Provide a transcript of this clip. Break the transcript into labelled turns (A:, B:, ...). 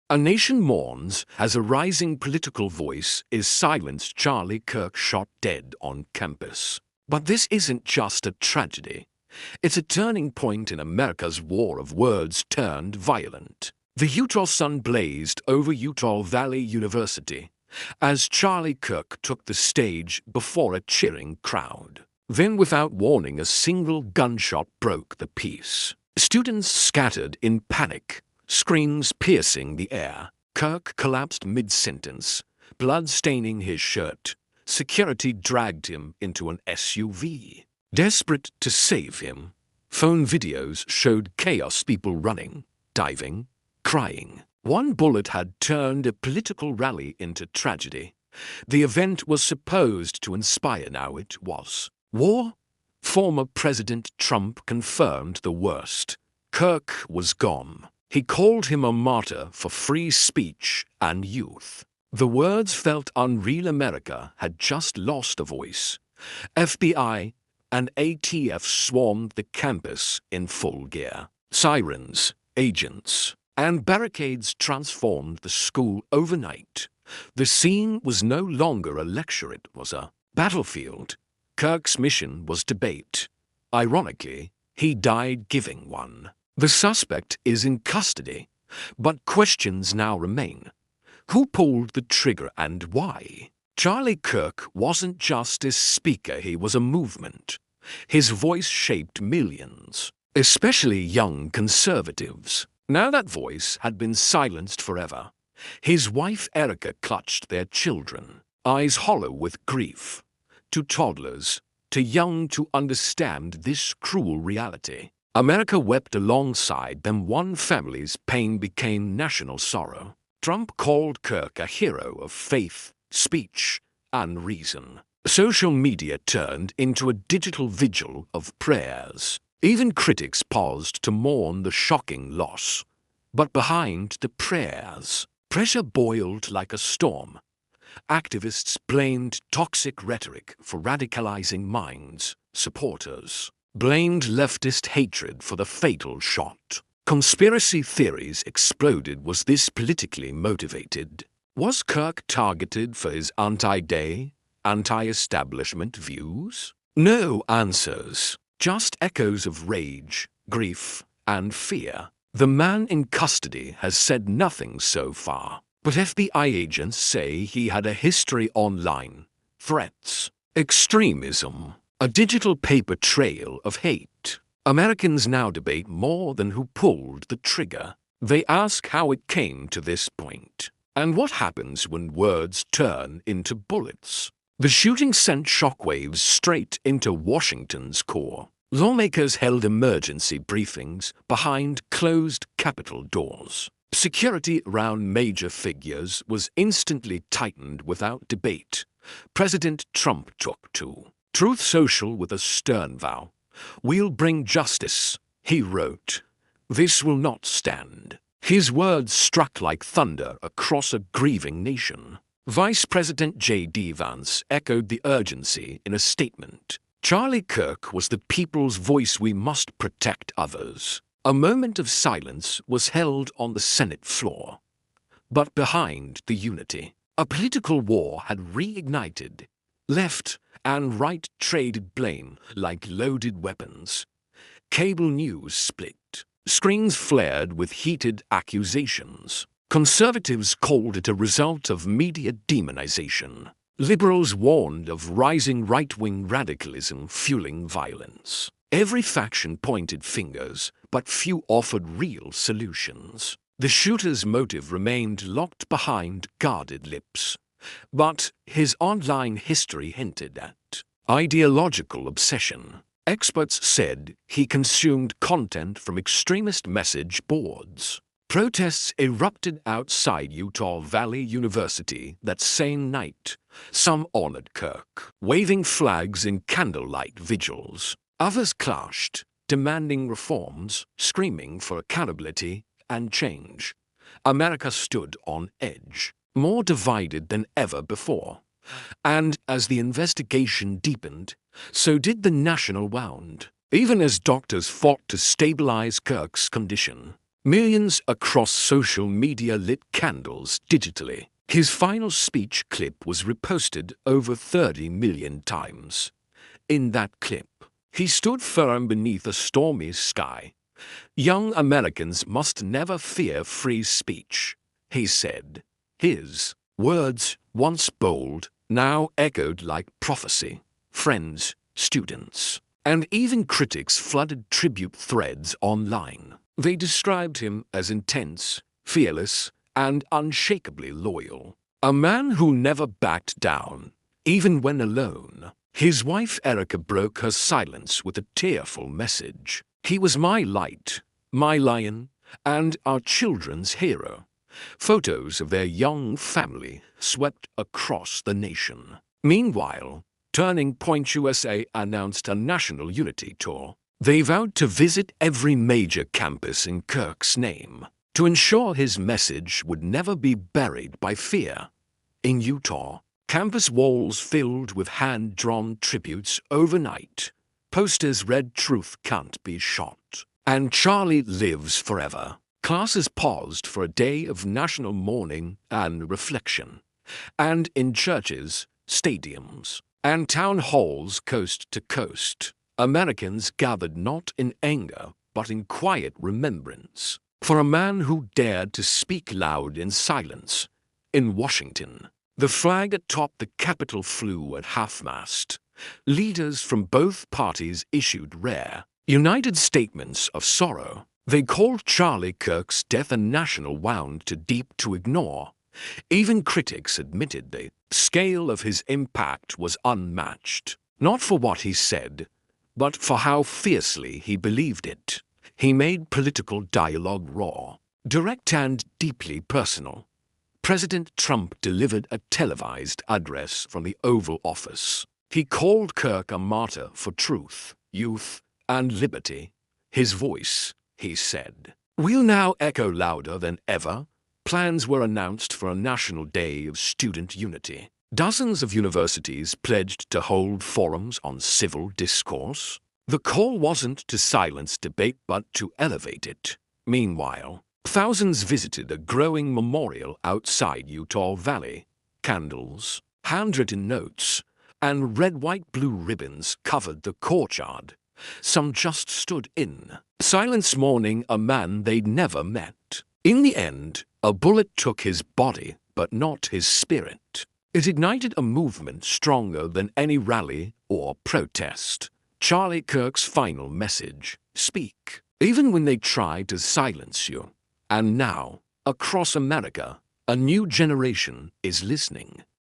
A: A nation mourns as a rising political voice is silenced. Charlie Kirk shot dead on campus. But this isn't just a tragedy. It's a turning point in America's war of words turned violent. The Utah sun blazed over Utah Valley University as Charlie Kirk took the stage before a cheering crowd. Then, without warning, a single gunshot broke the peace. Students scattered in panic, screams piercing the air. Kirk collapsed mid-sentence, blood staining his shirt. Security dragged him into an SUV. Desperate to save him, phone videos showed chaos, people running, diving, crying. One bullet had turned a political rally into tragedy. The event was supposed to inspire, now it was. War? Former President Trump confirmed the worst. Kirk was gone. He called him a martyr for free speech and youth. The words felt unreal. America had just lost a voice. FBI and ATF swarmed the campus in full gear. Sirens, agents, and barricades transformed the school overnight. The scene was no longer a lecture, it was a battlefield. Kirk's mission was debate. Ironically, he died giving one. The suspect is in custody, but questions now remain. Who pulled the trigger and why? Charlie Kirk wasn't just a speaker, he was a movement. His voice shaped millions, especially young conservatives. Now that voice had been silenced forever. His wife Erica clutched their children, eyes hollow with grief. Too toddlers, too young to understand this cruel reality. America wept alongside them. One family's pain became national sorrow. Trump called Kirk a hero of faith, speech, and reason. Social media turned into a digital vigil of prayers. Even critics paused to mourn the shocking loss. But behind the prayers, pressure boiled like a storm. Activists blamed toxic rhetoric for radicalizing minds. Supporters blamed leftist hatred for the fatal shot. Conspiracy theories exploded. Was this politically motivated? Was Kirk targeted for his anti-gay, anti-establishment views? No answers, just echoes of rage, grief, and fear. The man in custody has said nothing so far, but FBI agents say he had a history online, threats, extremism, a digital paper trail of hate. Americans now debate more than who pulled the trigger. They ask how it came to this point, and what happens when words turn into bullets. The shooting sent shockwaves straight into Washington's core. Lawmakers held emergency briefings behind closed Capitol doors. Security around major figures was instantly tightened without debate. President Trump took to Truth Social with a stern vow. "We'll bring justice," he wrote. "This will not stand." His words struck like thunder across a grieving nation. Vice President J.D. Vance echoed the urgency in a statement. Charlie Kirk was the people's voice. We must protect others. A moment of silence was held on the Senate floor. But behind the unity, a political war had reignited. Left and right traded blame like loaded weapons. Cable news split. Screens flared with heated accusations. Conservatives called it a result of media demonization. Liberals warned of rising right-wing radicalism fueling violence. Every faction pointed fingers, but few offered real solutions. The shooter's motive remained locked behind guarded lips. But his online history hinted at ideological obsession. Experts said he consumed content from extremist message boards. Protests erupted outside Utah Valley University that same night. Some honored Kirk, waving flags in candlelight vigils. Others clashed, demanding reforms, screaming for accountability and change. America stood on edge, more divided than ever before. And as the investigation deepened, so did the national wound. Even as doctors fought to stabilize Kirk's condition, Millions across social media lit candles digitally. His final speech clip was reposted over 30 million times. In that clip, he stood firm beneath a stormy sky. "Young Americans must never fear free speech," he said. His words, once bold, now echoed like prophecy. Friends, students, and even critics flooded tribute threads online. They described him as intense, fearless, and unshakably loyal. A man who never backed down, even when alone. His wife Erica broke her silence with a tearful message. "He was my light, my lion, and our children's hero." Photos of their young family swept across the nation. Meanwhile, Turning Point USA announced a national unity tour. They vowed to visit every major campus in Kirk's name to ensure his message would never be buried by fear. In Utah, campus walls filled with hand-drawn tributes overnight. Posters read "Truth can't be shot" and "Charlie lives forever." Classes paused for a day of national mourning and reflection. And in churches, stadiums, and town halls coast to coast, Americans gathered not in anger but in quiet remembrance for a man who dared to speak loud in silence. In Washington, the flag atop the Capitol flew at half-mast. Leaders from both parties issued rare, united statements of sorrow. They called Charlie Kirk's death a national wound too deep to ignore. Even critics admitted the scale of his impact was unmatched, not for what he said, but for how fiercely he believed it. He made political dialogue raw, direct, and deeply personal. President Trump delivered a televised address from the Oval Office. He called Kirk a martyr for truth, youth, and liberty. His voice, he said, will now echo louder than ever. Plans were announced for a national day of student unity. Dozens of universities pledged to hold forums on civil discourse. The call wasn't to silence debate but to elevate it. Meanwhile, thousands visited a growing memorial outside Utah Valley. Candles, handwritten notes, and red, white, blue ribbons covered the courtyard. Some just stood in silence, mourning a man they'd never met. In the end, a bullet took his body, but not his spirit. It ignited a movement stronger than any rally or protest. Charlie Kirk's final message: speak, even when they try to silence you. And now, across America, a new generation is listening.